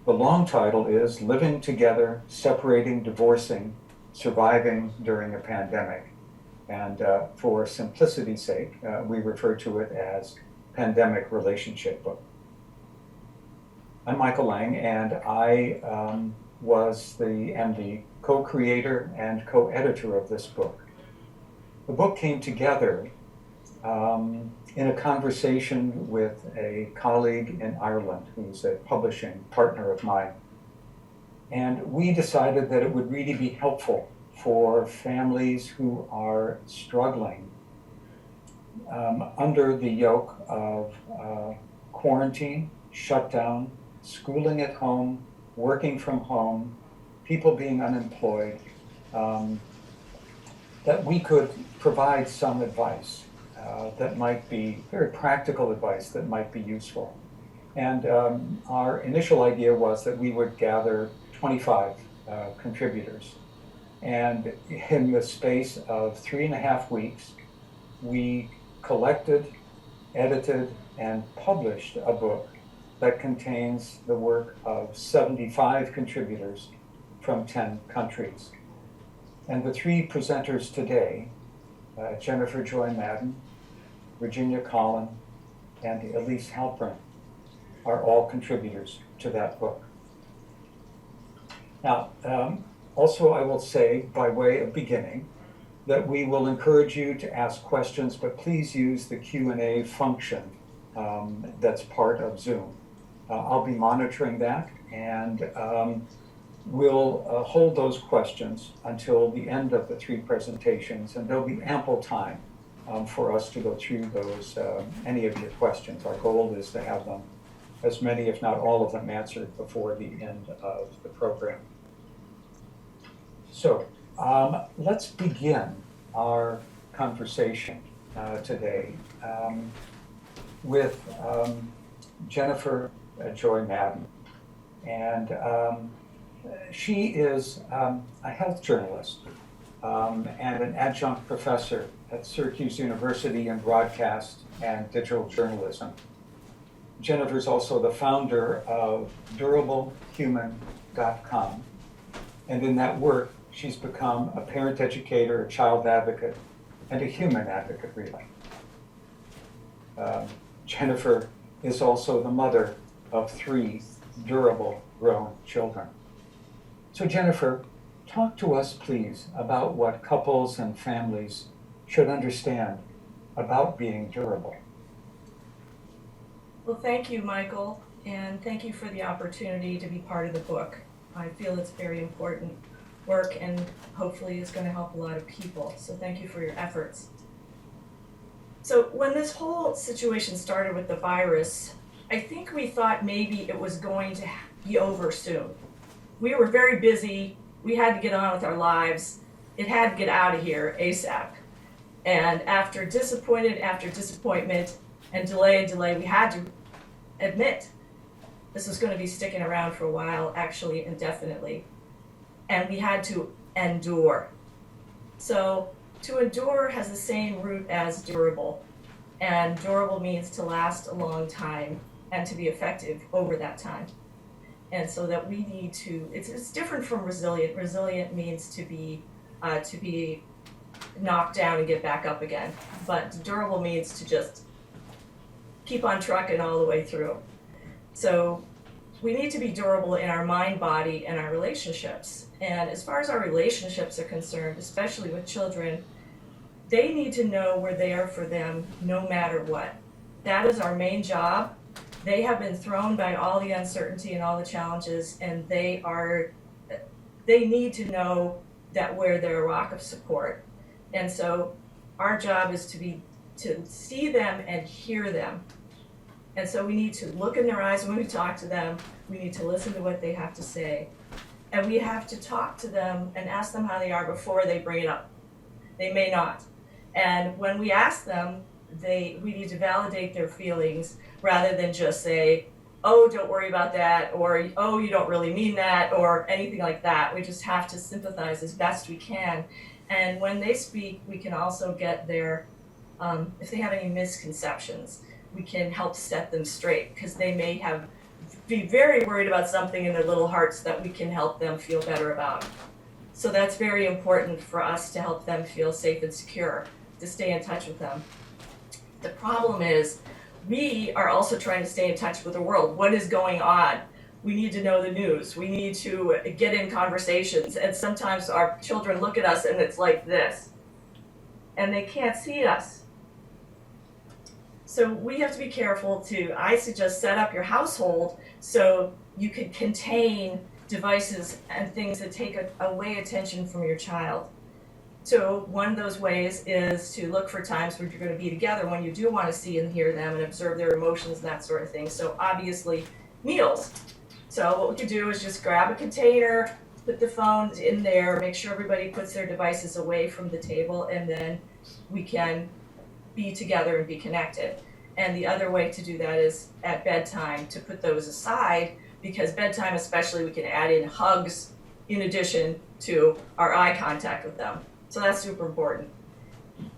The long title is Living Together, Separating, Divorcing, Surviving During a Pandemic. And for simplicity's sake, we refer to it as Pandemic Relationship Book. I'm Michael Lang, and I am the co-creator and co-editor of this book. The book came together in a conversation with a colleague in Ireland who's a publishing partner of mine. And we decided that it would really be helpful for families who are struggling under the yoke of quarantine, shutdown, schooling at home, working from home, people being unemployed, that we could provide some advice that might be very practical advice that might be useful. And our initial idea was that we would gather 25 contributors. And in the space of 3.5 weeks, we collected, edited, and published a book that contains the work of 75 contributors from 10 countries. And the three presenters today, Jennifer Joy Madden, Virginia Collin, and Elise Halpern, are all contributors to that book. Now, also I will say, by way of beginning, that we will encourage you to ask questions, but please use the Q&A function that's part of Zoom. I'll be monitoring that, and we'll hold those questions until the end of the three presentations, and there'll be ample time for us to go through those, any of your questions. Our goal is to have them, as many, if not all of them, answered before the end of the program. So let's begin our conversation today with Jennifer Joy Madden. And she is a health journalist and an adjunct professor at Syracuse University in broadcast and digital journalism. Jennifer is also the founder of DurableHuman.com. And in that work, she's become a parent educator, a child advocate, and a human advocate, really. Jennifer is also the mother of 3 durable grown children. So Jennifer, talk to us, please, about what couples and families should understand about being durable. Well, thank you, Michael, and thank you for the opportunity to be part of the book. I feel it's very important work and hopefully is going to help a lot of people. So thank you for your efforts. So when this whole situation started with the virus, I think we thought maybe it was going to be over soon. We were very busy. We had to get on with our lives. It had to get out of here ASAP. And after disappointment and delay, we had to admit this was going to be sticking around for a while, actually indefinitely. And we had to endure. So to endure has the same root as durable. And durable means to last a long time and to be effective over that time. And so that we need to, it's different from resilient. Resilient means to be knocked down and get back up again. But durable means to just keep on trucking all the way through. So we need to be durable in our mind, body, and our relationships. And as far as our relationships are concerned, especially with children, they need to know we're there for them no matter what. That is our main job. They have been thrown by all the uncertainty and all the challenges, and they need to know that we're their rock of support. And so our job is to see them and hear them. And so we need to look in their eyes when we talk to them. We need to listen to what they have to say. And we have to talk to them and ask them how they are before they bring it up. They may not. And when we ask them, we need to validate their feelings rather than just say, oh, don't worry about that, or oh, you don't really mean that, or anything like that. We just have to sympathize as best we can. And when they speak, we can also get their, if they have any misconceptions, we can help set them straight, because they may have be very worried about something in their little hearts that we can help them feel better about. So that's very important for us to help them feel safe and secure, to stay in touch with them. The problem is we are also trying to stay in touch with the world. What is going on? We need to know the news. We need to get in conversations. And sometimes our children look at us and it's like this. And they can't see us. So we have to be careful I suggest set up your household so you could contain devices and things that take away attention from your child. So one of those ways is to look for times where you're going to be together when you do want to see and hear them and observe their emotions and that sort of thing. So obviously, meals. So what we could do is just grab a container, put the phones in there, make sure everybody puts their devices away from the table, and then we can be together and be connected. And the other way to do that is at bedtime to put those aside, because bedtime especially we can add in hugs in addition to our eye contact with them. So that's super important.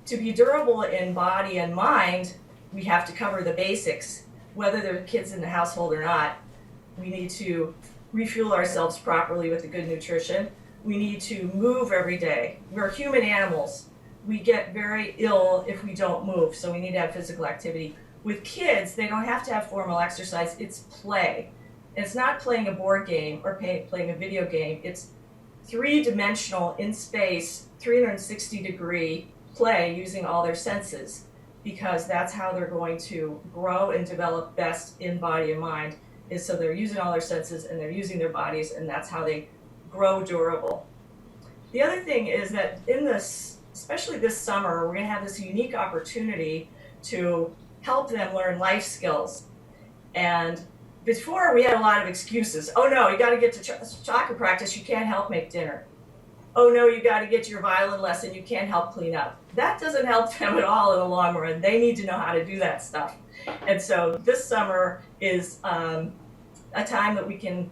To be durable in body and mind, we have to cover the basics. Whether there are kids in the household or not, we need to refuel ourselves properly with a good nutrition. We need to move every day. We're human animals. We get very ill if we don't move, so we need to have physical activity. With kids, they don't have to have formal exercise, it's play. It's not playing a board game or playing a video game. It's three-dimensional, in space, 360-degree play using all their senses, because that's how they're going to grow and develop best in body and mind, is so they're using all their senses and they're using their bodies, and that's how they grow durable. The other thing is that in this, especially this summer, we're going to have this unique opportunity to help them learn life skills. And before, we had a lot of excuses. Oh no, you got to get to soccer practice, you can't help make dinner. Oh no, you got to get to your violin lesson, you can't help clean up. That doesn't help them at all in the long run. They need to know how to do that stuff. And so this summer is a time that we can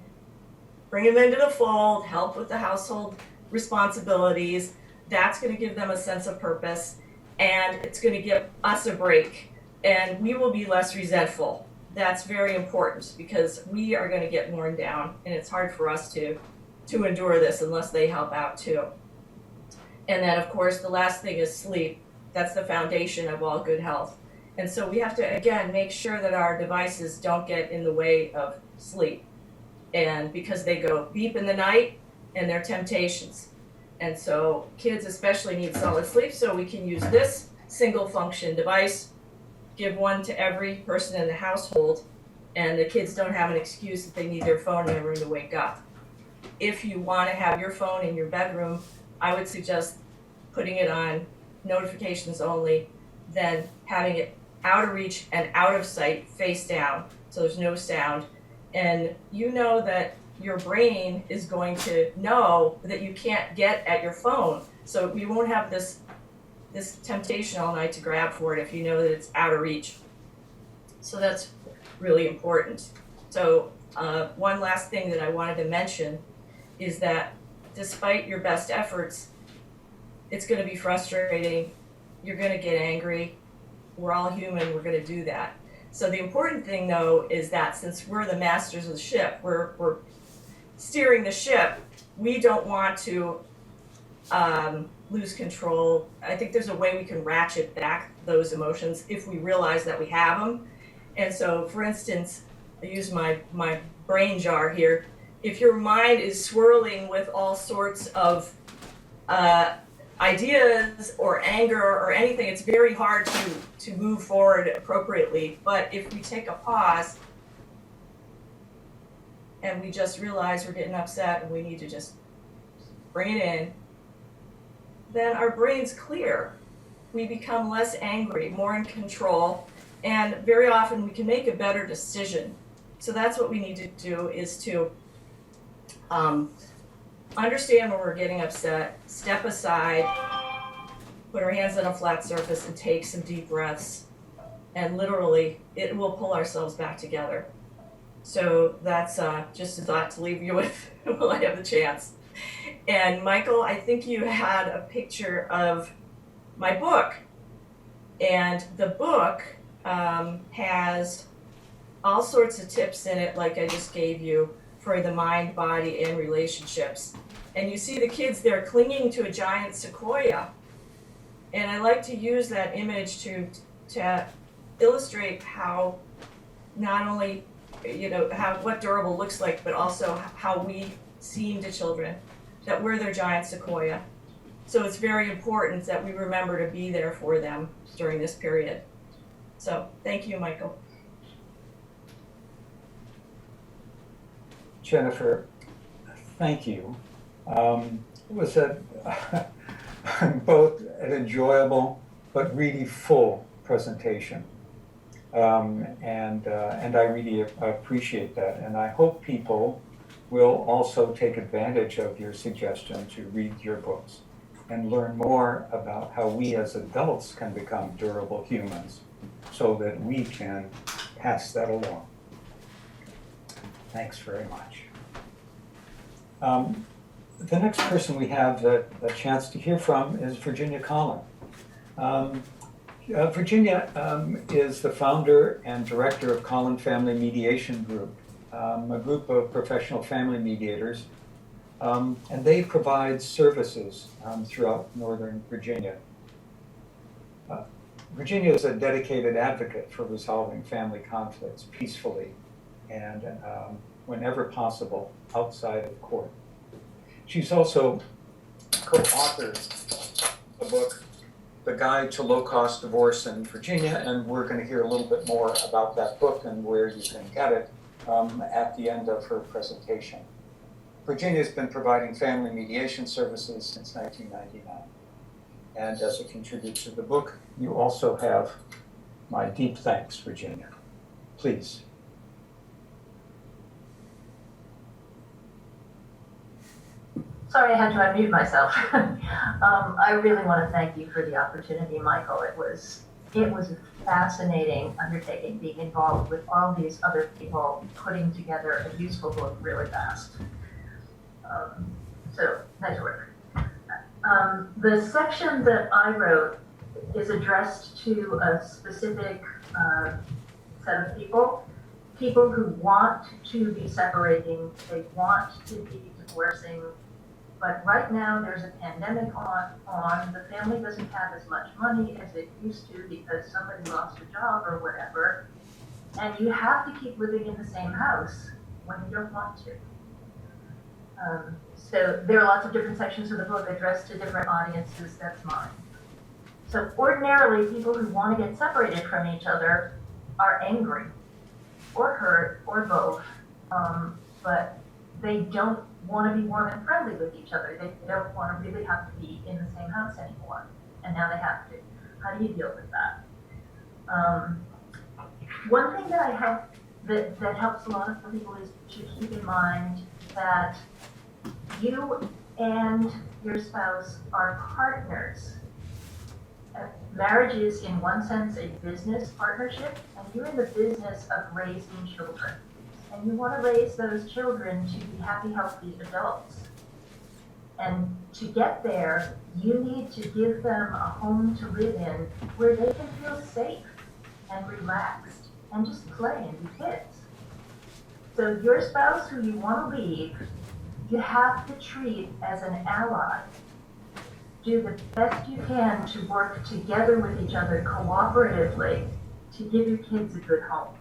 bring them into the fold, help with the household responsibilities. That's going to give them a sense of purpose, and it's going to give us a break, and we will be less resentful. That's very important, because we are going to get worn down, and it's hard for us to endure this unless they help out too. And then, of course, the last thing is sleep. That's the foundation of all good health. And so we have to, again, make sure that our devices don't get in the way of sleep. And because they go beep in the night, and they're temptations. And so kids especially need solid sleep, so we can use this single function device, give one to every person in the household, and the kids don't have an excuse that they need their phone in their room to wake up. If you want to have your phone in your bedroom, I would suggest putting it on notifications only, then having it out of reach and out of sight, face down, so there's no sound. And you know that your brain is going to know that you can't get at your phone, so you won't have this temptation all night to grab for it if you know that it's out of reach. So that's really important. So one last thing that I wanted to mention is that despite your best efforts, it's going to be frustrating. You're going to get angry. We're all human. We're going to do that. So the important thing, though, is that since we're the masters of the ship, we're steering the ship, we don't want to lose control. I think there's a way we can ratchet back those emotions if we realize that we have them. And so, for instance, I use my brain jar here. If your mind is swirling with all sorts of ideas or anger or anything, it's very hard to move forward appropriately. But if we take a pause and we just realize we're getting upset and we need to just bring it in, then our brain's clear. We become less angry, more in control, and very often we can make a better decision. So that's what we need to do, is to understand when we're getting upset, step aside, put our hands on a flat surface and take some deep breaths, and literally it will pull ourselves back together. So that's just a thought to leave you with while I have the chance. And Michael, I think you had a picture of my book, and the book has all sorts of tips in it, like I just gave you, for the mind, body, and relationships. And you see the kids there clinging to a giant sequoia. And I like to use that image to illustrate how not only, how what durable looks like, but also how we seem to children, that we're their giant sequoia. So it's very important that we remember to be there for them during this period. So thank you, Michael. Jennifer, thank you. It was both an enjoyable but really full presentation. And I really appreciate that. And I hope people will also take advantage of your suggestion to read your books and learn more about how we as adults can become durable humans so that we can pass that along. Thanks very much. The next person we have a chance to hear from is Virginia Collin. Virginia is the founder and director of Collin Family Mediation Group, a group of professional family mediators, and they provide services throughout Northern Virginia. Virginia is a dedicated advocate for resolving family conflicts peacefully and whenever possible outside of court. She's also co-authored the book, The Guide to Low-Cost Divorce in Virginia, and we're going to hear a little bit more about that book and where you can get it at the end of her presentation. Virginia's been providing family mediation services since 1999. And as a contributor to the book, you also have my deep thanks, Virginia. Please. Sorry, I had to unmute myself. I really want to thank you for the opportunity, Michael. It was a fascinating undertaking, being involved with all these other people, putting together a useful book really fast. So nice work. The section that I wrote is addressed to a specific set of people who want to be separating, they want to be divorcing, but right now there's a pandemic on, the family doesn't have as much money as it used to because somebody lost a job or whatever, and you have to keep living in the same house when you don't want to. So there are lots of different sections of the book addressed to different audiences, that's mine. So ordinarily, people who want to get separated from each other are angry or hurt or both, but they don't want to be warm and friendly with each other. They don't want to really have to be in the same house anymore, and now they have to. How do you deal with that? One thing that I have that helps a lot of people is to keep in mind that you and your spouse are partners. Marriage is, in one sense, a business partnership, and you're in the business of raising children. And you want to raise those children to be happy, healthy adults. And to get there, you need to give them a home to live in where they can feel safe and relaxed and just play and be kids. So your spouse who you want to leave, you have to treat as an ally. Do the best you can to work together with each other cooperatively to give your kids a good home.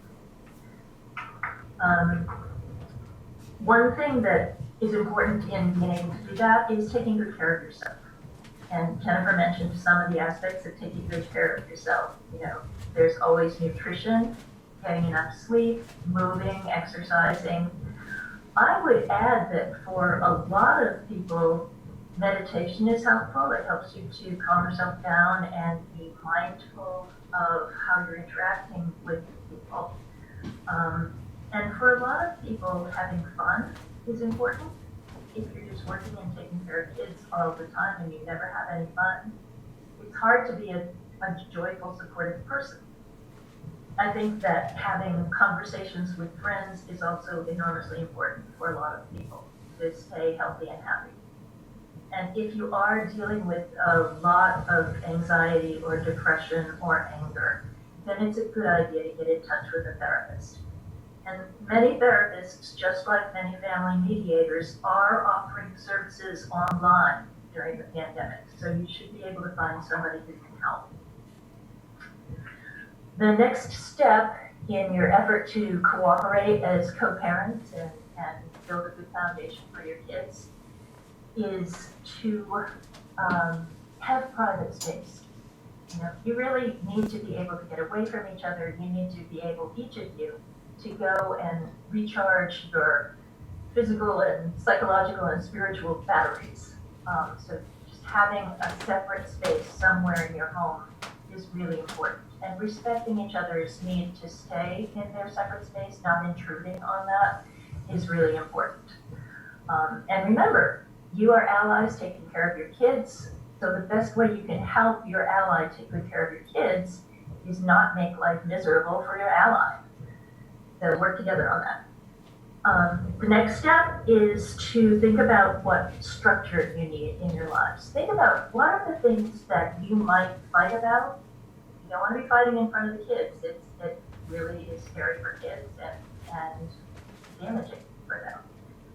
One thing that is important in being able to do that is taking good care of yourself. And Jennifer mentioned some of the aspects of taking good care of yourself. There's always nutrition, getting enough sleep, moving, exercising. I would add that for a lot of people, meditation is helpful. It helps you to calm yourself down and be mindful of how you're interacting with people. And for a lot of people, having fun is important. If you're just working and taking care of kids all the time and you never have any fun, it's hard to be a joyful, supportive person. I think that having conversations with friends is also enormously important for a lot of people to stay healthy and happy. And if you are dealing with a lot of anxiety or depression or anger, then it's a good idea to get in touch with a therapist. And many therapists, just like many family mediators, are offering services online during the pandemic. So you should be able to find somebody who can help. The next step in your effort to cooperate as co-parents and build a good foundation for your kids is to have private space. You know, you really need to be able to get away from each other. You need to be able, each of you, to go and recharge your physical and psychological and spiritual batteries. So just having a separate space somewhere in your home is really important. And respecting each other's need to stay in their separate space, not intruding on that, is really important. And remember, you are allies taking care of your kids. So the best way you can help your ally take good care of your kids is not make life miserable for your ally. So work together on that. The next step is to think about what structure you need in your lives. Think about what are the things that you might fight about. You don't want to be fighting in front of the kids. It really is scary for kids and damaging for them.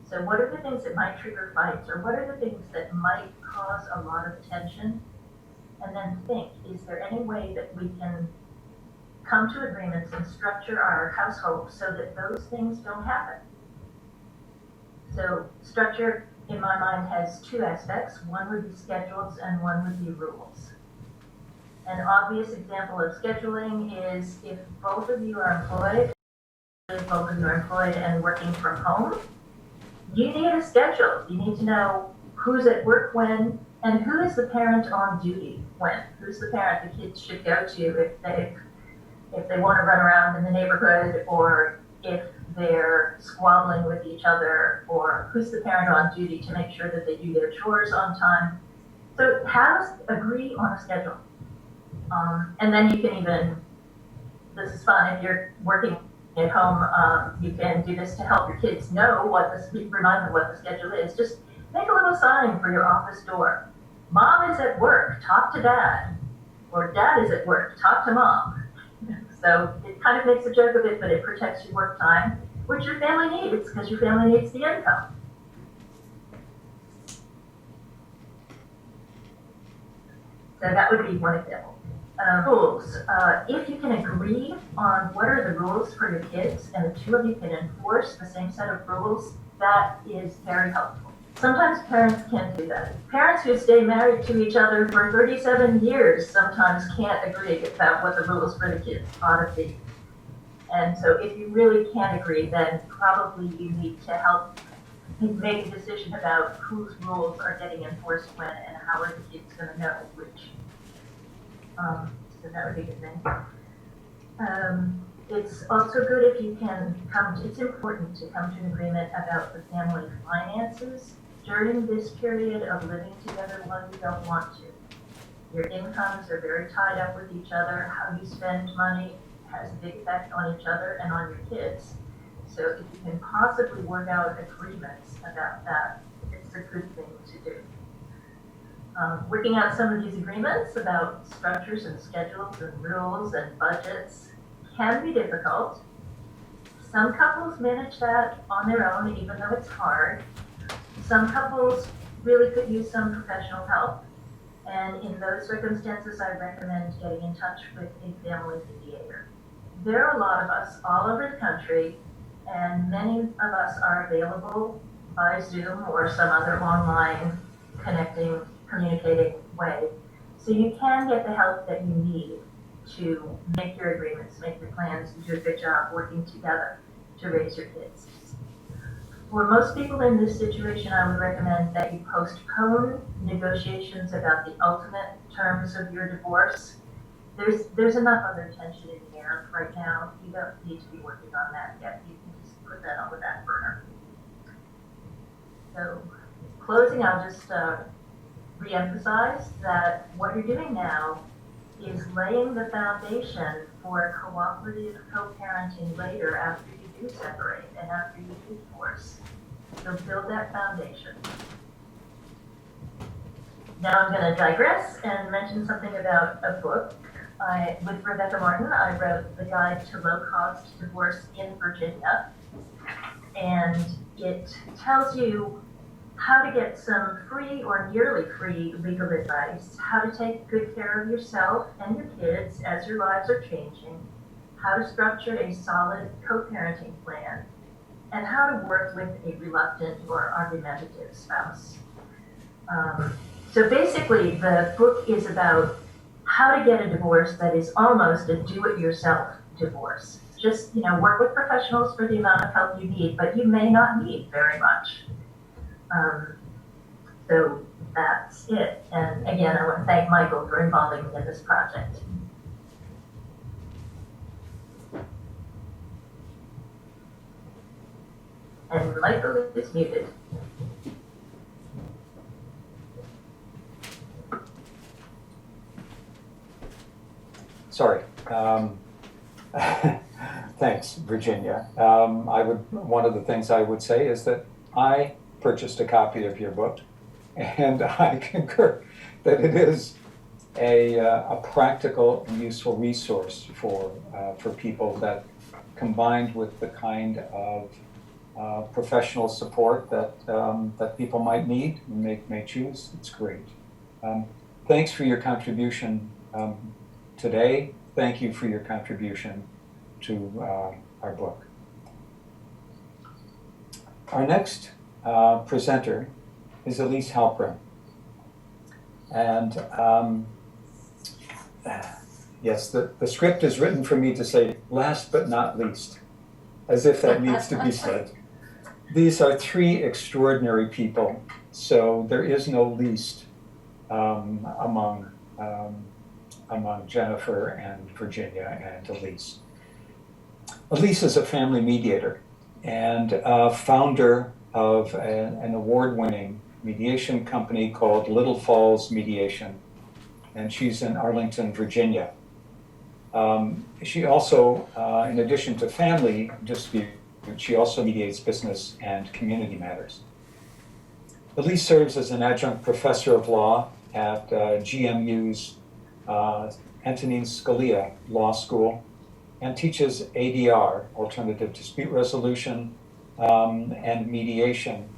So what are the things that might trigger fights, or what are the things that might cause a lot of tension? And then think, is there any way that we can come to agreements and structure our household so that those things don't happen? So structure, in my mind, has two aspects. One would be schedules and one would be rules. An obvious example of scheduling is if both of you are employed and working from home, you need a schedule. You need to know who's at work when and who is the parent on duty when. Who's the parent the kids should go to if they want to run around in the neighborhood, or if they're squabbling with each other, or who's the parent on duty to make sure that they do their chores on time. So agree on a schedule. And then you can even, this is fun, if you're working at home, you can do this to help your kids know remind them what the schedule is. Just make a little sign for your office door. Mom is at work, talk to dad. Or dad is at work, talk to mom. So it kind of makes a joke of it, but it protects your work time, which your family needs, because your family needs the income. So that would be one example. Rules. If you can agree on what are the rules for your kids, and the two of you can enforce the same set of rules, that is very helpful. Sometimes parents can't do that. Parents who stay married to each other for 37 years sometimes can't agree about what the rules for the kids ought to be. And so if you really can't agree, then probably you need to help make a decision about whose rules are getting enforced when, and how are the kids going to know which. So that would be a good thing. It's also good if you can it's important to come to an agreement about the family finances during this period of living together when you don't want to. Your incomes are very tied up with each other. How you spend money has a big effect on each other and on your kids. So if you can possibly work out agreements about that, it's a good thing to do. Working out some of these agreements about structures and schedules and rules and budgets can be difficult. Some couples manage that on their own, even though it's hard. Some couples really could use some professional help. And in those circumstances, I recommend getting in touch with a family mediator. There are a lot of us all over the country, and many of us are available by Zoom or some other online communicating way. So you can get the help that you need to make your agreements, make your plans, and do a good job working together to raise your kids. For most people in this situation, I would recommend that you postpone negotiations about the ultimate terms of your divorce. There's enough other tension in the air right now. You don't need to be working on that yet. You can just put that on the back burner. So, closing, I'll just re-emphasize that what you're doing now is laying the foundation for cooperative co-parenting later after you do separate and after you do divorce. So build that foundation. Now I'm going to digress and mention something about a book. with Rebecca Martin, I wrote The Guide to Low-Cost Divorce in Virginia. And it tells you how to get some free or nearly free legal advice, how to take good care of yourself and your kids as your lives are changing, how to structure a solid co-parenting plan, and how to work with a reluctant or argumentative spouse. So basically, the book is about how to get a divorce that is almost a do-it-yourself divorce. Just, work with professionals for the amount of help you need, but you may not need very much. So that's it. And again, I want to thank Michael for involving me in this project. And Michael is muted. Sorry. Thanks, Virginia. One of the things I would say is that I purchased a copy of your book, and I concur that it is a practical and useful resource for people, that combined with the kind of professional support that people might need and may choose, it's great. Thanks for your contribution today. Thank you for your contribution to our book. Our next presenter is Elise Halpern. And yes, the script is written for me to say last but not least, as if that needs to be said. These are three extraordinary people, so there is no least among Jennifer and Virginia and Elise. Elise is a family mediator and founder of an award-winning mediation company called Little Falls Mediation, and she's in Arlington, Virginia. She also, in addition to family disputes, she also mediates business and community matters. Elise serves as an adjunct professor of law at GMU's Antonin Scalia Law School, and teaches ADR, Alternative Dispute Resolution, and mediation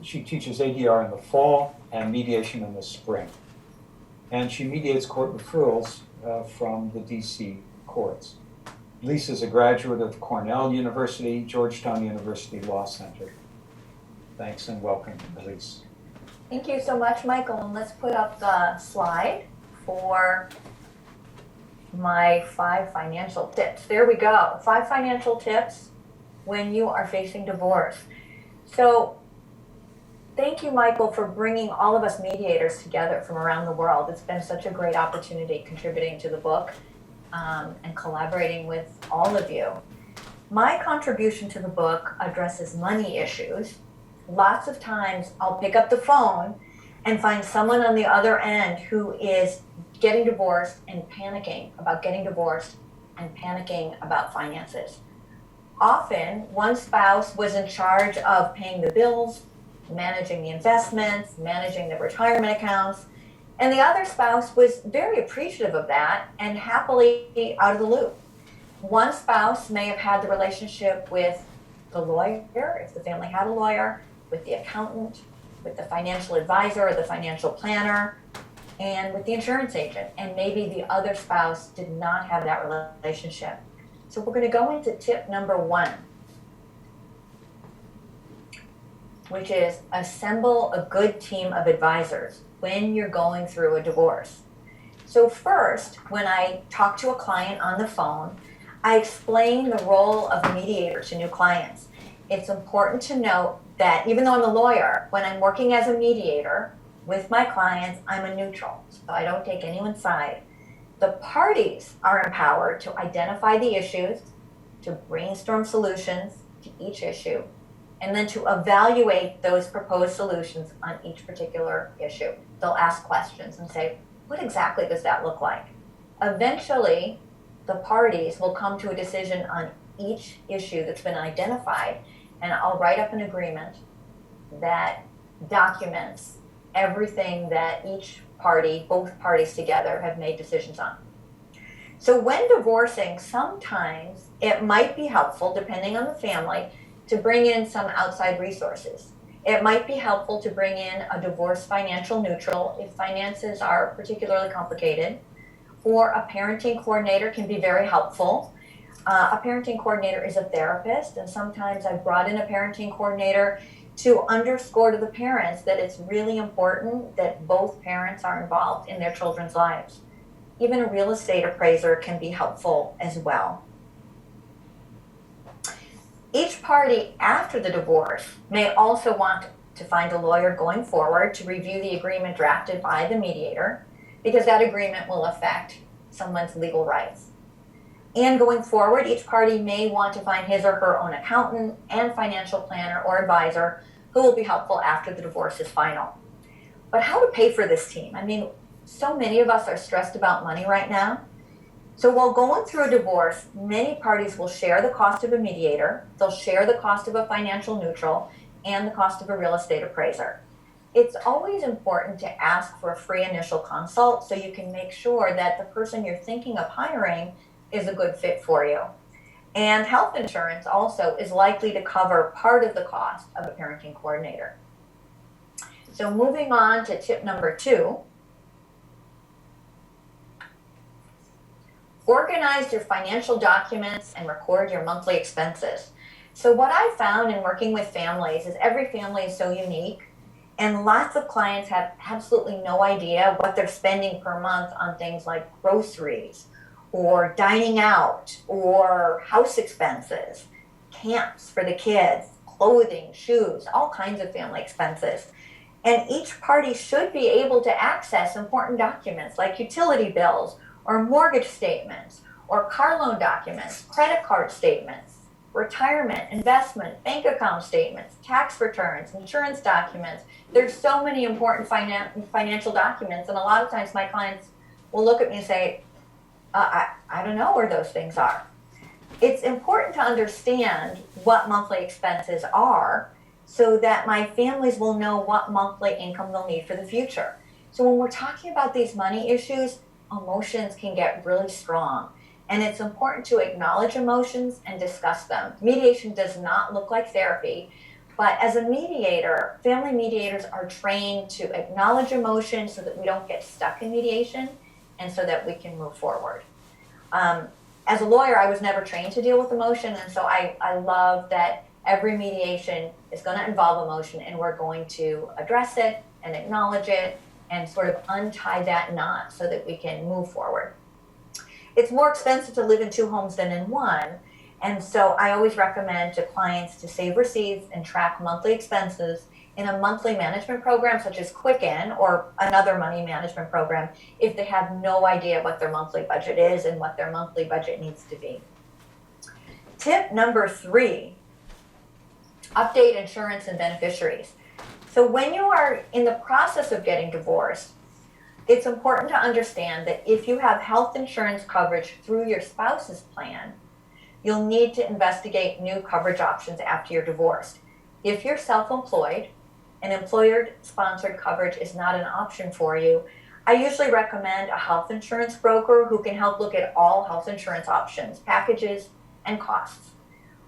she teaches ADR in the fall and mediation in the spring. And she mediates court referrals from the DC courts. Elise is a graduate of Cornell University, Georgetown University Law Center. Thanks and welcome, Elise. Thank you so much, Michael. And let's put up the slide for my 5 financial tips. There we go. 5 financial tips when you are facing divorce. So thank you, Michael, for bringing all of us mediators together from around the world. It's been such a great opportunity contributing to the book and collaborating with all of you. My contribution to the book addresses money issues. Lots of times I'll pick up the phone and find someone on the other end who is getting divorced and panicking about getting divorced and panicking about finances. Often, one spouse was in charge of paying the bills, managing the investments, managing the retirement accounts, and the other spouse was very appreciative of that and happily out of the loop. One spouse may have had the relationship with the lawyer, if the family had a lawyer, with the accountant, with the financial advisor or the financial planner, and with the insurance agent. And maybe the other spouse did not have that relationship. So we're going to go into tip number 1, which is assemble a good team of advisors when you're going through a divorce. So first, when I talk to a client on the phone, I explain the role of a mediator to new clients. It's important to note that even though I'm a lawyer, when I'm working as a mediator with my clients, I'm a neutral, so I don't take anyone's side. The parties are empowered to identify the issues, to brainstorm solutions to each issue, and then to evaluate those proposed solutions on each particular issue. They'll ask questions and say, what exactly does that look like? Eventually, the parties will come to a decision on each issue that's been identified, and I'll write up an agreement that documents everything that both parties together have made decisions on. So when divorcing, sometimes it might be helpful, depending on the family, to bring in some outside resources. It might be helpful to bring in a divorce financial neutral if finances are particularly complicated, or a parenting coordinator can be very helpful. A parenting coordinator is a therapist, and sometimes I've brought in a parenting coordinator to underscore to the parents that it's really important that both parents are involved in their children's lives. Even a real estate appraiser can be helpful as well. Each party after the divorce may also want to find a lawyer going forward to review the agreement drafted by the mediator, because that agreement will affect someone's legal rights. And going forward, each party may want to find his or her own accountant and financial planner or advisor who will be helpful after the divorce is final. But how to pay for this team? I mean, so many of us are stressed about money right now. So while going through a divorce, many parties will share the cost of a mediator, they'll share the cost of a financial neutral, and the cost of a real estate appraiser. It's always important to ask for a free initial consult so you can make sure that the person you're thinking of hiring is a good fit for you. And health insurance also is likely to cover part of the cost of a parenting coordinator. So moving on to tip number 2. Organize your financial documents and record your monthly expenses. So what I found in working with families is every family is so unique, and lots of clients have absolutely no idea what they're spending per month on things like groceries or dining out or house expenses, camps for the kids, clothing, shoes, all kinds of family expenses. And each party should be able to access important documents like utility bills or mortgage statements or car loan documents, credit card statements, retirement, investment, bank account statements, tax returns, insurance documents. There's so many important financial documents, and a lot of times my clients will look at me and say, I don't know where those things are. It's important to understand what monthly expenses are so that my families will know what monthly income they'll need for the future. So when we're talking about these money issues, emotions can get really strong. And it's important to acknowledge emotions and discuss them. Mediation does not look like therapy, but as a mediator, family mediators are trained to acknowledge emotions so that we don't get stuck in mediation and so that we can move forward. As a lawyer, I was never trained to deal with emotion, and so I love that every mediation is going to involve emotion, and we're going to address it and acknowledge it and sort of untie that knot so that we can move forward. It's more expensive to live in 2 homes than in 1, and so I always recommend to clients to save receipts and track monthly expenses in a monthly management program such as Quicken or another money management program if they have no idea what their monthly budget is and what their monthly budget needs to be. Tip number 3, update insurance and beneficiaries. So when you are in the process of getting divorced, it's important to understand that if you have health insurance coverage through your spouse's plan, you'll need to investigate new coverage options after you're divorced. If you're self-employed and employer-sponsored coverage is not an option for you, I usually recommend a health insurance broker who can help look at all health insurance options, packages, and costs.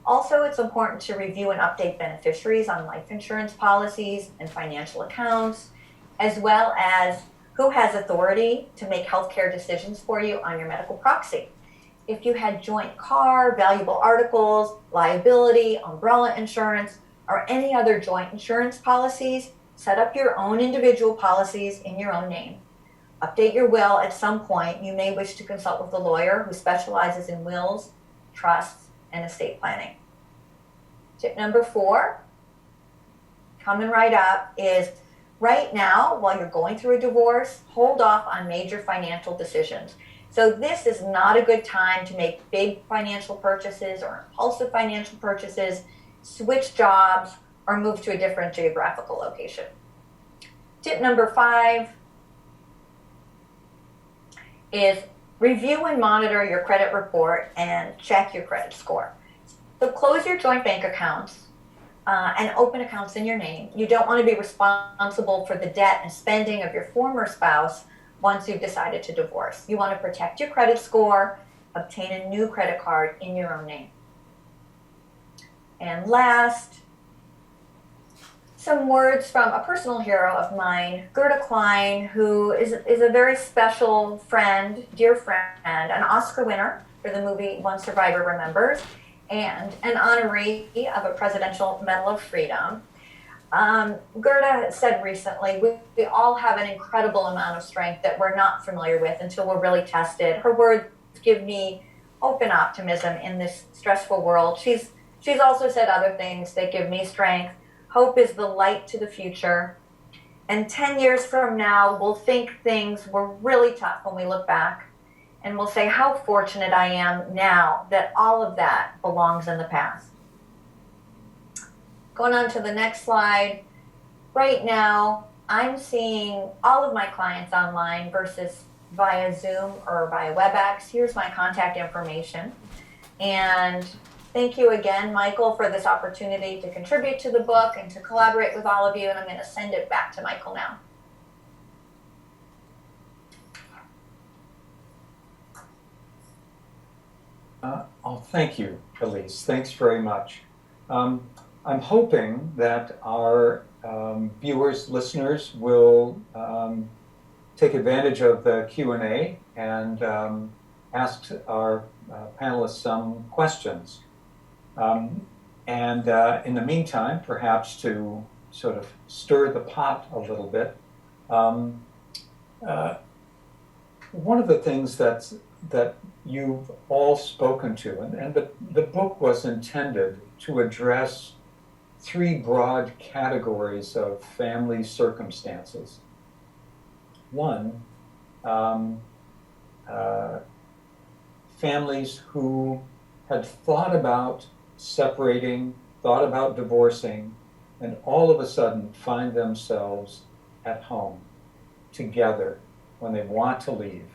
Also, it's important to review and update beneficiaries on life insurance policies and financial accounts, as well as who has authority to make healthcare decisions for you on your medical proxy. If you had joint car, valuable articles, liability, umbrella insurance, or any other joint insurance policies, set up your own individual policies in your own name. Update your will at some point. You may wish to consult with a lawyer who specializes in wills, trusts, and estate planning. Tip number 4, coming right up, is right now, while you're going through a divorce, hold off on major financial decisions. So this is not a good time to make big financial purchases or impulsive financial purchases, switch jobs, or move to a different geographical location. Tip number 5 is review and monitor your credit report and check your credit score. So close your joint bank accounts. and open accounts in your name. You don't want to be responsible for the debt and spending of your former spouse once you've decided to divorce. You want to protect your credit score, obtain a new credit card in your own name. And last, some words from a personal hero of mine, Gerda Klein, who is a very special friend, dear friend, an Oscar winner for the movie One Survivor Remembers, and an honoree of a Presidential Medal of Freedom. Gerda said recently, we all have an incredible amount of strength that we're not familiar with until we're really tested. Her words give me hope and optimism in this stressful world. She's also said other things that give me strength. Hope is the light to the future. And 10 years from now, we'll think things were really tough when we look back. And we'll say how fortunate I am now that all of that belongs in the past. Going on to the next slide. Right now, I'm seeing all of my clients online versus via Zoom or via WebEx. Here's my contact information. And thank you again, Michael, for this opportunity to contribute to the book and to collaborate with all of you. And I'm going to send it back to Michael now. Thank you, Elise. Thanks very much. I'm hoping that our viewers, listeners will take advantage of the Q&A and ask our panelists some questions. And in the meantime, perhaps to sort of stir the pot a little bit, one of the things that you've all spoken to, and the book was intended to address three broad categories of family circumstances. One, families who had thought about separating, thought about divorcing, and all of a sudden find themselves at home together when they want to leave,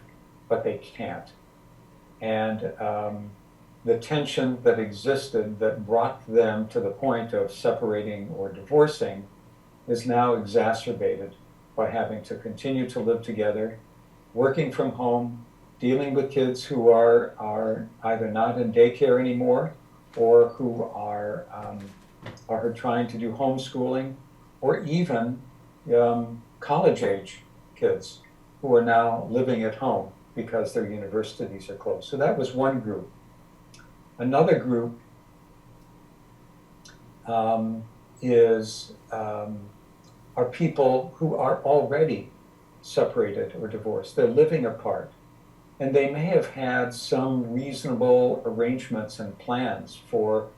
but they can't. And the tension that existed that brought them to the point of separating or divorcing is now exacerbated by having to continue to live together, working from home, dealing with kids who are either not in daycare anymore or who are trying to do homeschooling, or even college-age kids who are now living at home because their universities are closed. So that was one group. Another group are people who are already separated or divorced. They're living apart. And they may have had some reasonable arrangements and plans for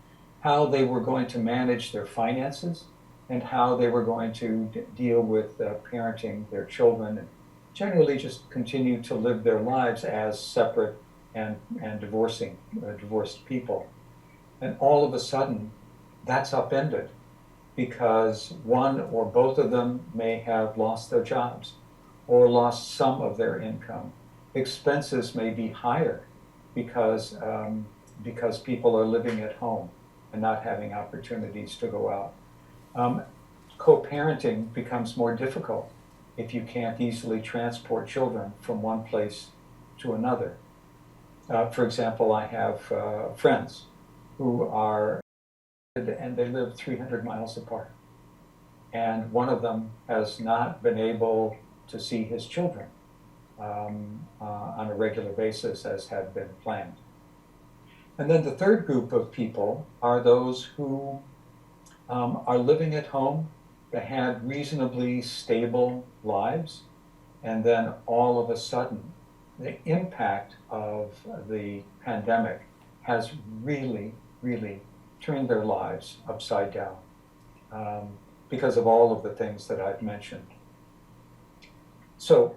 how they were going to manage their finances and how they were going to deal with parenting their children, and generally just continue to live their lives as separate and divorced people. And all of a sudden, that's upended because one or both of them may have lost their jobs or lost some of their income. Expenses may be higher because people are living at home and not having opportunities to go out. Co-parenting becomes more difficult if you can't easily transport children from one place to another. For example, I have friends who are, and they live 300 miles apart. And one of them has not been able to see his children on a regular basis as had been planned. And then the third group of people are those who are living at home. They had reasonably stable lives, and then all of a sudden, the impact of the pandemic has really, really turned their lives upside down because of all of the things that I've mentioned. So,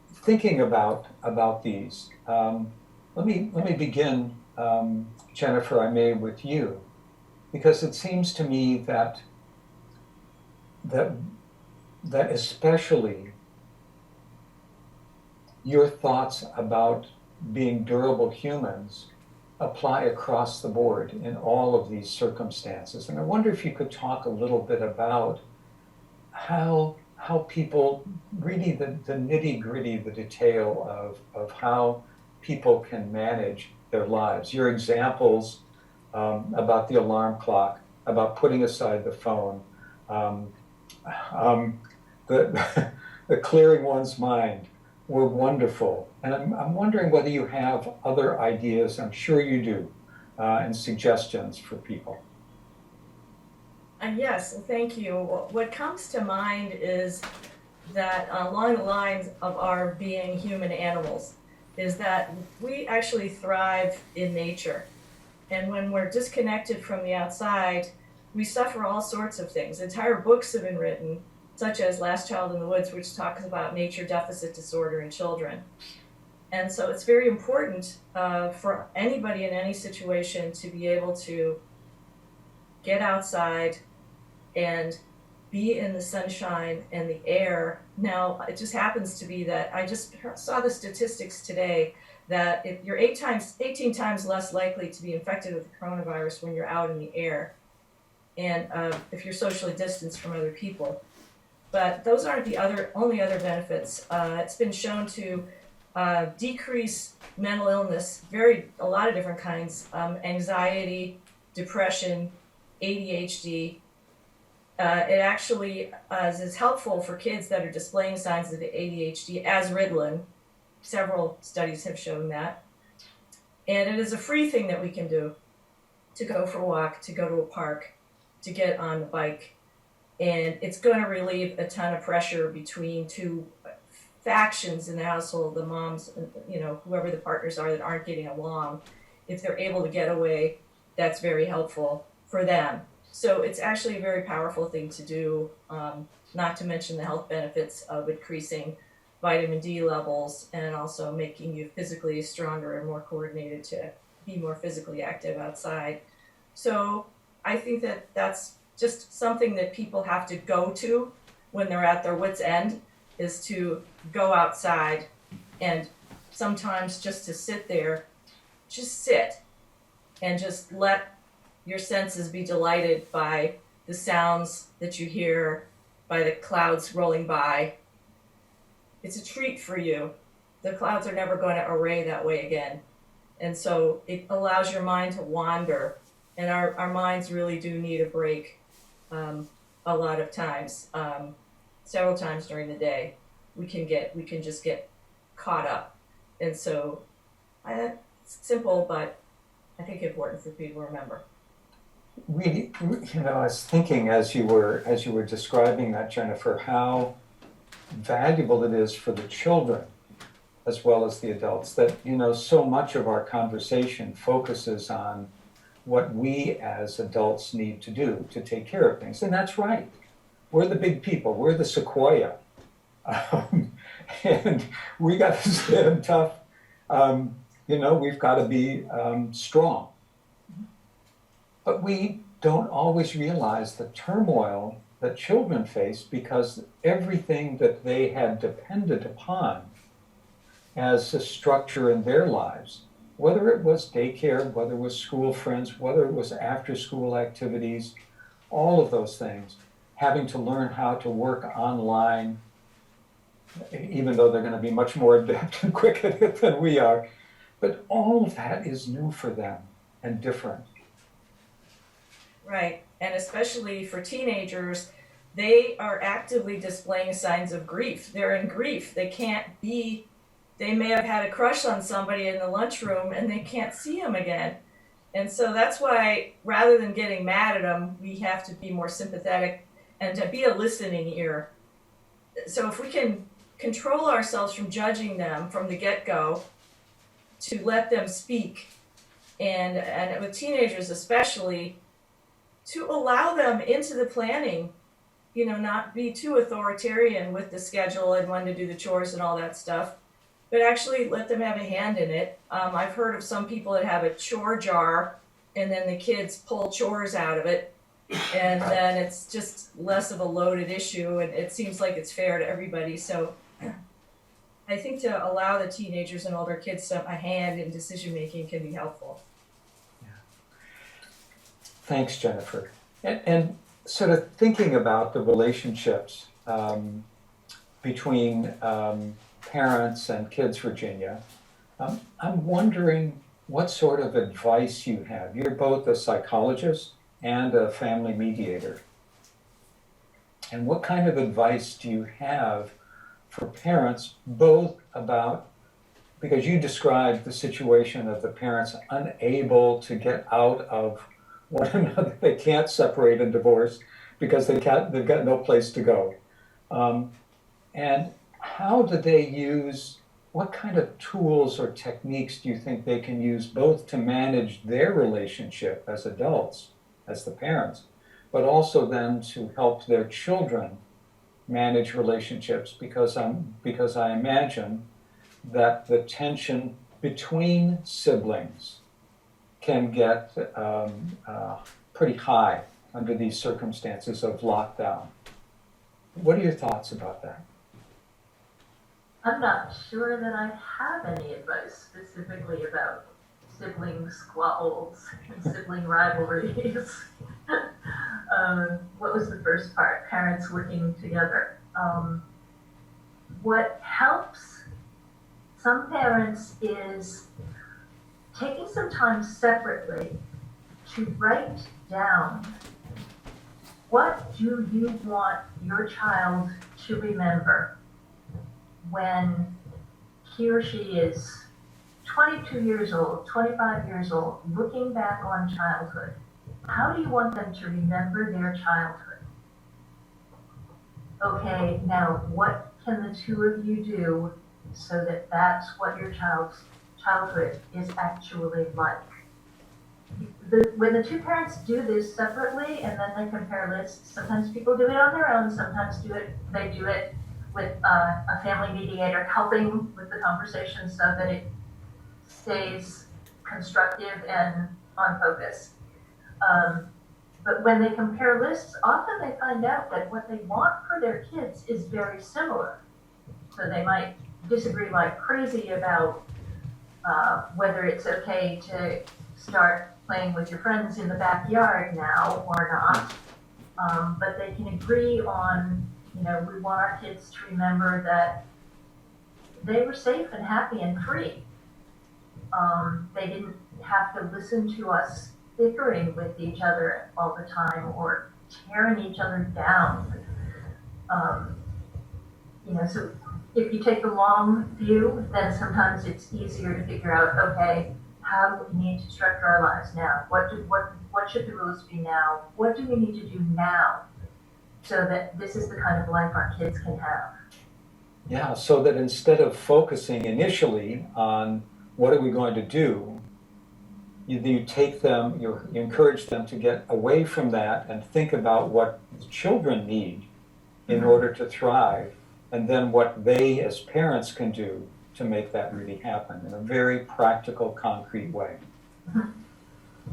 thinking about these, let me begin, Jennifer, I may, with you, because it seems to me that especially your thoughts about being durable humans apply across the board in all of these circumstances. And I wonder if you could talk a little bit about how people really the nitty gritty, the detail of how people can manage their lives. Your examples about the alarm clock, about putting aside the phone, um, the, the clearing one's mind were wonderful. And I'm wondering whether you have other ideas, I'm sure you do, and suggestions for people. Yes, thank you. What comes to mind is that along the lines of our being human animals, is that we actually thrive in nature. And when we're disconnected from the outside, we suffer all sorts of things. Entire books have been written, such as Last Child in the Woods, which talks about nature deficit disorder in children. And so it's very important for anybody in any situation to be able to get outside and be in the sunshine and the air. Now, it just happens to be that I just saw the statistics today that if you're 18 times less likely to be infected with the coronavirus when you're out in the air, and if you're socially distanced from other people. But those aren't the only other benefits. It's been shown to decrease mental illness, a lot of different kinds, anxiety, depression, ADHD. It actually is helpful for kids that are displaying signs of ADHD as Ritalin. Several studies have shown that. And it is a free thing that we can do, to go for a walk, to go to a park, to get on the bike. And it's going to relieve a ton of pressure between two factions in the household, the moms, whoever the partners are that aren't getting along. If they're able to get away, that's very helpful for them. So it's actually a very powerful thing to do, not to mention the health benefits of increasing vitamin D levels and also making you physically stronger and more coordinated to be more physically active outside. So I think that that's just something that people have to go to when they're at their wits' end, is to go outside and sometimes just to sit there, just sit and just let your senses be delighted by the sounds that you hear, by the clouds rolling by. It's a treat for you. The clouds are never going to array that way again. And so it allows your mind to wander. And our minds really do need a break a lot of times. Several times during the day, we can just get caught up. And so it's simple, but I think important for people to remember. Really, I was thinking as you were describing that, Jennifer, how valuable it is for the children as well as the adults that, so much of our conversation focuses on what we as adults need to do to take care of things. And that's right. We're the big people. We're the sequoia. And we got to stand tough. We've got to be strong. But we don't always realize the turmoil that children face, because everything that they had depended upon as a structure in their lives, whether it was daycare, whether it was school friends, whether it was after school activities, all of those things, having to learn how to work online, even though they're going to be much more adept and quick at it than we are. But all of that is new for them and different. Right, and especially for teenagers, they are actively displaying signs of grief. They're in grief. They may have had a crush on somebody in the lunchroom and they can't see him again. And so that's why, rather than getting mad at them, we have to be more sympathetic and to be a listening ear. So if we can control ourselves from judging them from the get-go, to let them speak, and with teenagers especially, to allow them into the planning, not be too authoritarian with the schedule and when to do the chores and all that stuff, but actually let them have a hand in it. I've heard of some people that have a chore jar and then the kids pull chores out of it, and then it's just less of a loaded issue, and it seems like it's fair to everybody. So I think to allow the teenagers and older kids a hand in decision making can be helpful. Thanks, Jennifer. And sort of thinking about the relationships between parents and kids, Virginia, I'm wondering what sort of advice you have. You're both a psychologist and a family mediator. And what kind of advice do you have for parents, both about, because you described the situation of the parents unable to get out of one another, they can't separate and divorce because they've got no place to go. And how do they use, what kind of tools or techniques do you think they can use both to manage their relationship as adults, as the parents, but also then to help their children manage relationships? Because I imagine that the tension between siblings can get pretty high under these circumstances of lockdown. What are your thoughts about that? I'm not sure that I have any advice specifically about sibling squabbles and sibling rivalries. What was the first part? Parents working together. What helps some parents is taking some time separately to write down, what do you want your child to remember when he or she is 22 years old, 25 years old, looking back on childhood? How do you want them to remember their childhood? Okay, now what can the two of you do so that that's what your child's childhood is actually like? When the two parents do this separately and then they compare lists, sometimes people do it on their own, sometimes they do it with a family mediator helping with the conversation so that it stays constructive and on focus. But when they compare lists, often they find out that what they want for their kids is very similar. So they might disagree like crazy about whether it's okay to start playing with your friends in the backyard now or not. But they can agree on, we want our kids to remember that they were safe and happy and free. They didn't have to listen to us bickering with each other all the time or tearing each other down. So if you take the long view, then sometimes it's easier to figure out, okay, how do we need to structure our lives now? What should the rules be now? What do we need to do now so that this is the kind of life our kids can have? Yeah, so that instead of focusing initially on what are we going to do, you take them, you encourage them to get away from that and think about what children need in order to thrive, and then what they as parents can do to make that really happen in a very practical, concrete way.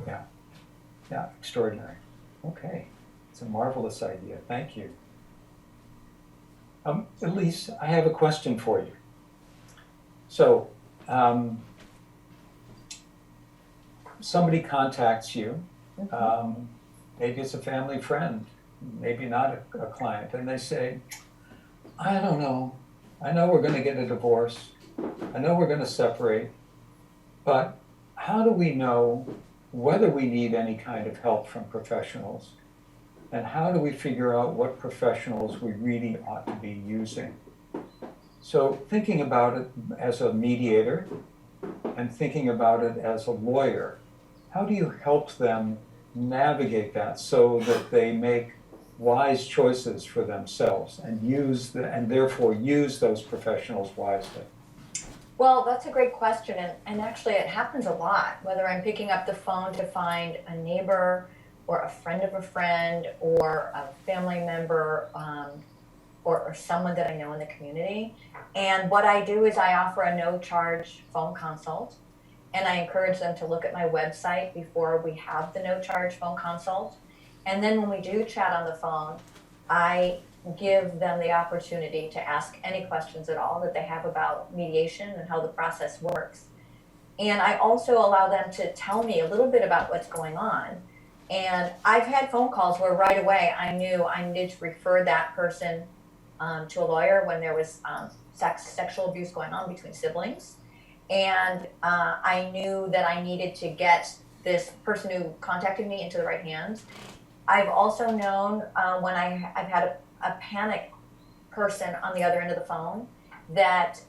Yeah, extraordinary. Okay, it's a marvelous idea. Thank you. Elise, I have a question for you. So, somebody contacts you, maybe it's a family friend, maybe not a client, and they say, I don't know, I know we're going to get a divorce, I know we're going to separate, but how do we know whether we need any kind of help from professionals? And how do we figure out what professionals we really ought to be using? So thinking about it as a mediator and thinking about it as a lawyer, how do you help them navigate that so that they make wise choices for themselves and therefore use those professionals wisely? Well, that's a great question, and actually it happens a lot, whether I'm picking up the phone to find a neighbor or a friend of a friend or a family member or someone that I know in the community. And what I do is I offer a no-charge phone consult, and I encourage them to look at my website before we have the no-charge phone consult. And then when we do chat on the phone, I give them the opportunity to ask any questions at all that they have about mediation and how the process works. And I also allow them to tell me a little bit about what's going on. And I've had phone calls where right away I knew I needed to refer that person to a lawyer when there was sexual abuse going on between siblings. And I knew that I needed to get this person who contacted me into the right hands. I've also known when I've had a panic person on the other end of the phone that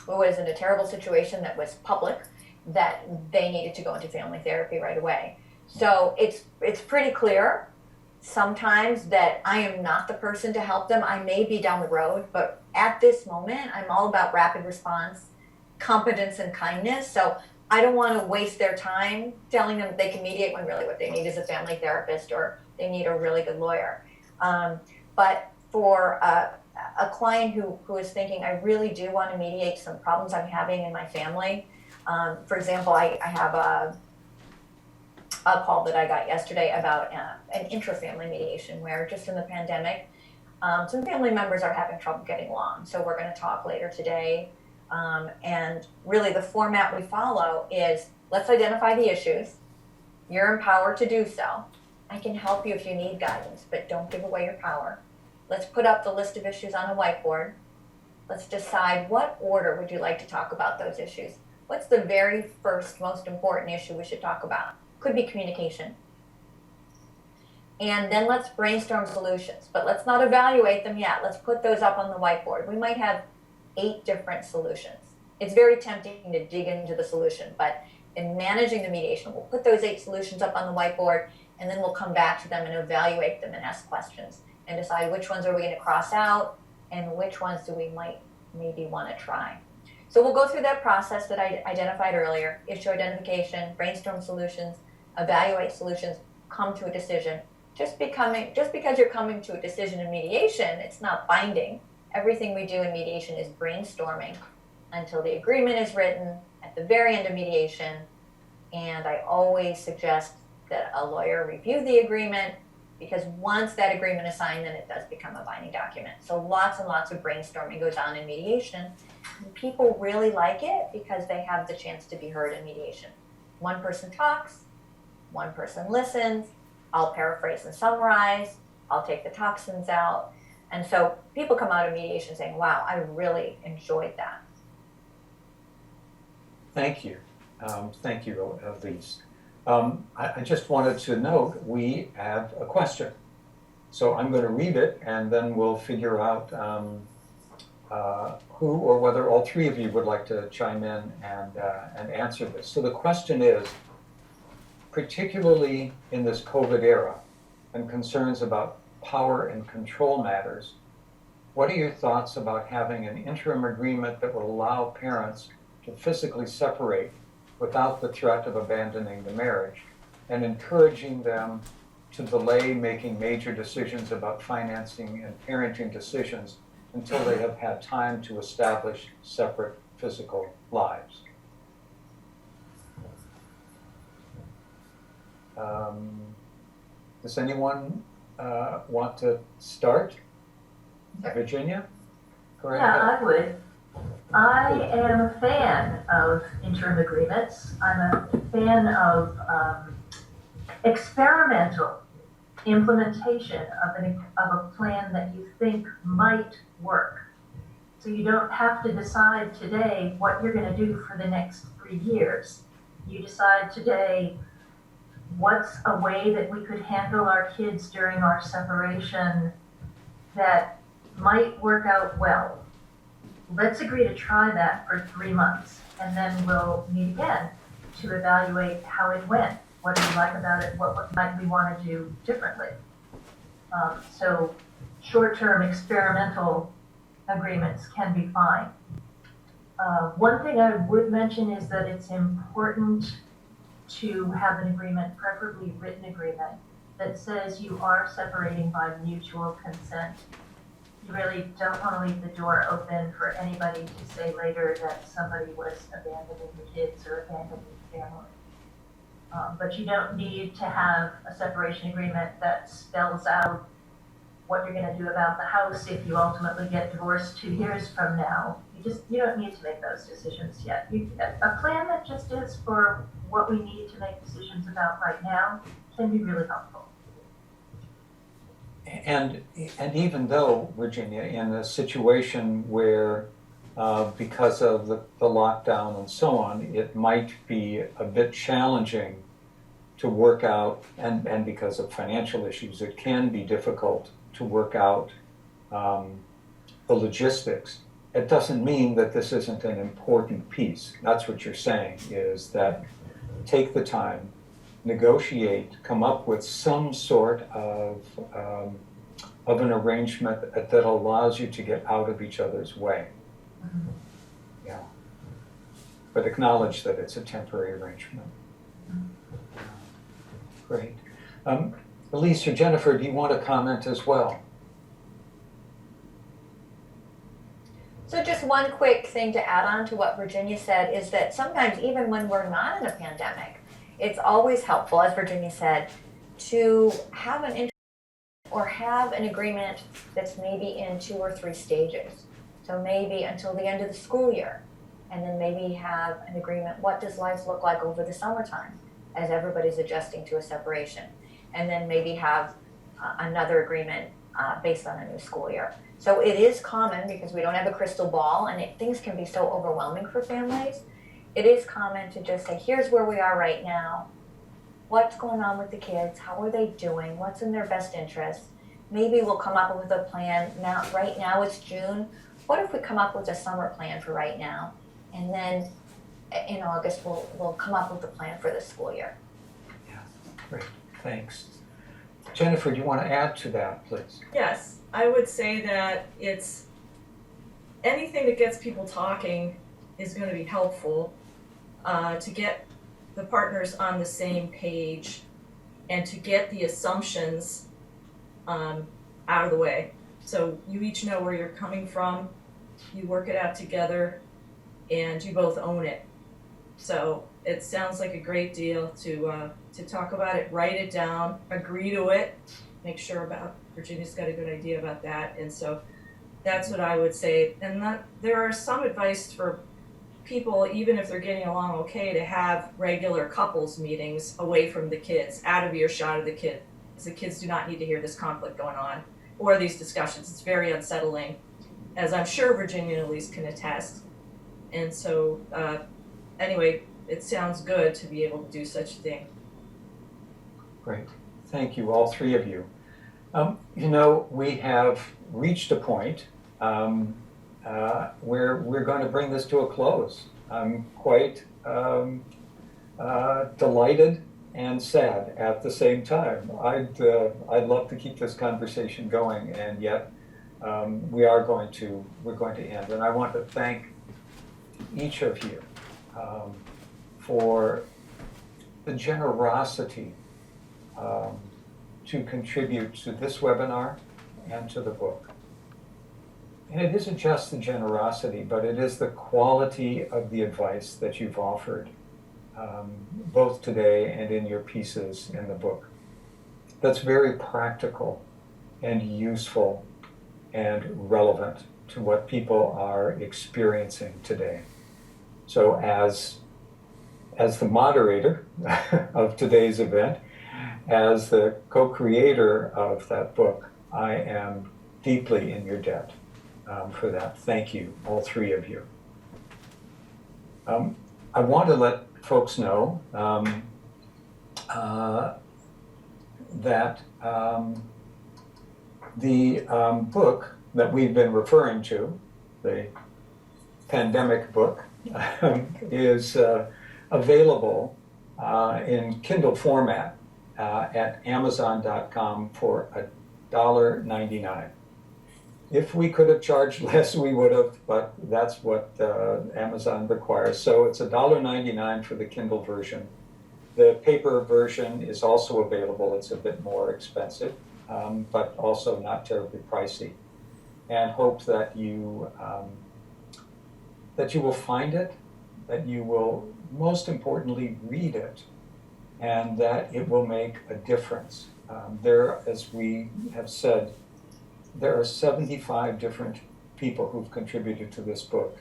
was in a terrible situation that was public, that they needed to go into family therapy right away. So it's pretty clear sometimes that I am not the person to help them. I may be down the road, but at this moment, I'm all about rapid response, competence, and kindness. So I don't want to waste their time telling them that they can mediate when really what they need is a family therapist or they need a really good lawyer. But for a client who is thinking, I really do want to mediate some problems I'm having in my family. For example, I have a call that I got yesterday about an intra-family mediation where just in the pandemic, some family members are having trouble getting along. So we're going to talk later today. And really the format we follow is let's identify the issues. You're empowered to do so. I can help you if you need guidance, but don't give away your power. Let's put up the list of issues on a whiteboard. Let's decide what order would you like to talk about those issues. What's the very first most important issue we should talk about? Could be communication. And then let's brainstorm solutions, but let's not evaluate them yet. Let's put those up on the whiteboard. We might have 8 different solutions. It's very tempting to dig into the solution, but in managing the mediation, we'll put those 8 solutions up on the whiteboard, and then we'll come back to them and evaluate them and ask questions and decide which ones are we going to cross out and which ones do we might maybe want to try. So we'll go through that process that I identified earlier: issue identification, brainstorm solutions, evaluate solutions, come to a decision. Just because you're coming to a decision in mediation, it's not binding. Everything we do in mediation is brainstorming until the agreement is written at the very end of mediation. And I always suggest that a lawyer review the agreement, because once that agreement is signed, then it does become a binding document. So lots and lots of brainstorming goes on in mediation. And people really like it because they have the chance to be heard in mediation. One person talks, one person listens, I'll paraphrase and summarize, I'll take the toxins out. And so people come out of mediation saying, wow, I really enjoyed that. Thank you. Thank you, Elise. I just wanted to note we have a question. So I'm going to read it and then we'll figure out who or whether all 3 of you would like to chime in and answer this. So the question is, particularly in this COVID era and concerns about power and control matters, what are your thoughts about having an interim agreement that will allow parents to physically separate without the threat of abandoning the marriage, and encouraging them to delay making major decisions about financing and parenting decisions until they have had time to establish separate physical lives? Does anyone want to start? Virginia? Go right ahead. Yeah, I would. I am a fan of interim agreements. I'm a fan of experimental implementation of a plan that you think might work. So you don't have to decide today what you're going to do for the next 3 years. You decide today, what's a way that we could handle our kids during our separation that might work out well. Let's agree to try that for 3 months, and then we'll meet again to evaluate how it went. What do we like about it? What might we want to do differently? So short-term experimental agreements can be fine. One thing I would mention is that it's important to have an agreement, preferably written agreement, that says you are separating by mutual consent. You really don't want to leave the door open for anybody to say later that somebody was abandoning the kids or abandoning the family. But you don't need to have a separation agreement that spells out what you're going to do about the house if you ultimately get divorced 2 years from now. You don't need to make those decisions yet. A plan that just is for what we need to make decisions about right now can be really helpful. And even though, Virginia, in a situation where because of the lockdown and so on, it might be a bit challenging to work out, and because of financial issues, it can be difficult to work out the logistics. It doesn't mean that this isn't an important piece. That's what you're saying, is that take the time, negotiate, come up with some sort of an arrangement that allows you to get out of each other's way. Mm-hmm. Yeah. But acknowledge that it's a temporary arrangement. Mm-hmm. Great. Elise or Jennifer, do you want to comment as well? So just one quick thing to add on to what Virginia said is that sometimes even when we're not in a pandemic, it's always helpful, as Virginia said, to have an or have an agreement that's maybe in 2 or 3 stages. So maybe until the end of the school year, and then maybe have an agreement, what does life look like over the summertime as everybody's adjusting to a separation? And then maybe have another agreement based on a new school year. So it is common, because we don't have a crystal ball and things can be so overwhelming for families, it is common to just say, here's where we are right now. What's going on with the kids? How are they doing? What's in their best interest? Maybe we'll come up with a plan. Now, right now it's June. What if we come up with a summer plan for right now? And then in August, we'll come up with a plan for the school year. Yeah, great, thanks. Jennifer, do you want to add to that, please? Yes, I would say that it's anything that gets people talking is going to be helpful to get the partners on the same page and to get the assumptions out of the way. So you each know where you're coming from, you work it out together, and you both own it. So it sounds like a great deal to talk about it, write it down, agree to it, make sure about, Virginia's got a good idea about that, and so that's what I would say. And that there are some advice for people, even if they're getting along okay, to have regular couples meetings away from the kids, out of earshot of the kid, because the kids do not need to hear this conflict going on or these discussions. It's very unsettling, as I'm sure Virginia and Elise can attest. And so anyway, it sounds good to be able to do such a thing. Great, thank you, all 3 of you. You know, we have reached a point where we're going to bring this to a close. I'm quite delighted and sad at the same time. I'd love to keep this conversation going, and yet we're going to end. And I want to thank each of you for the generosity to contribute to this webinar and to the book. And it isn't just the generosity, but it is the quality of the advice that you've offered, both today and in your pieces in the book. That's very practical and useful and relevant to what people are experiencing today. So as the moderator of today's event, as the co-creator of that book, I am deeply in your debt for that. Thank you, all 3 of you. I want to let folks know that the book that we've been referring to, the pandemic book, is available in Kindle format at Amazon.com for $1.99. If we could have charged less, we would have, but that's what Amazon requires. So it's $1.99 for the Kindle version. The paper version is also available. It's a bit more expensive, but also not terribly pricey. And hope that you will find it, that you will, most importantly, read it, and that it will make a difference. There, as we have said, there are 75 different people who've contributed to this book.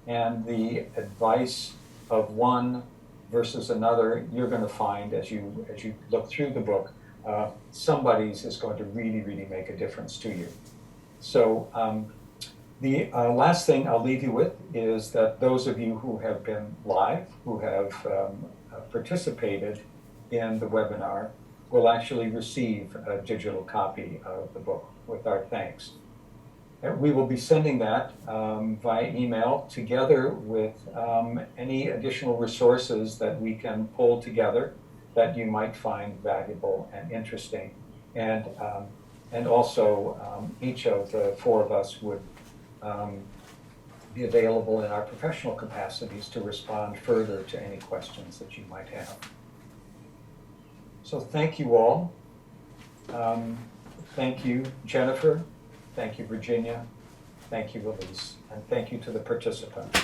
And the advice of one versus another, you're going to find as you look through the book, somebody's is going to really, really make a difference to you. So the last thing I'll leave you with is that those of you who have been live, who have participated in the webinar, will actually receive a digital copy of the book with our thanks. And we will be sending that via email together with any additional resources that we can pull together that you might find valuable and interesting. And also each of the four of us would be available in our professional capacities to respond further to any questions that you might have. So thank you all. Thank you, Jennifer. Thank you, Virginia. Thank you, Elise. And thank you to the participants.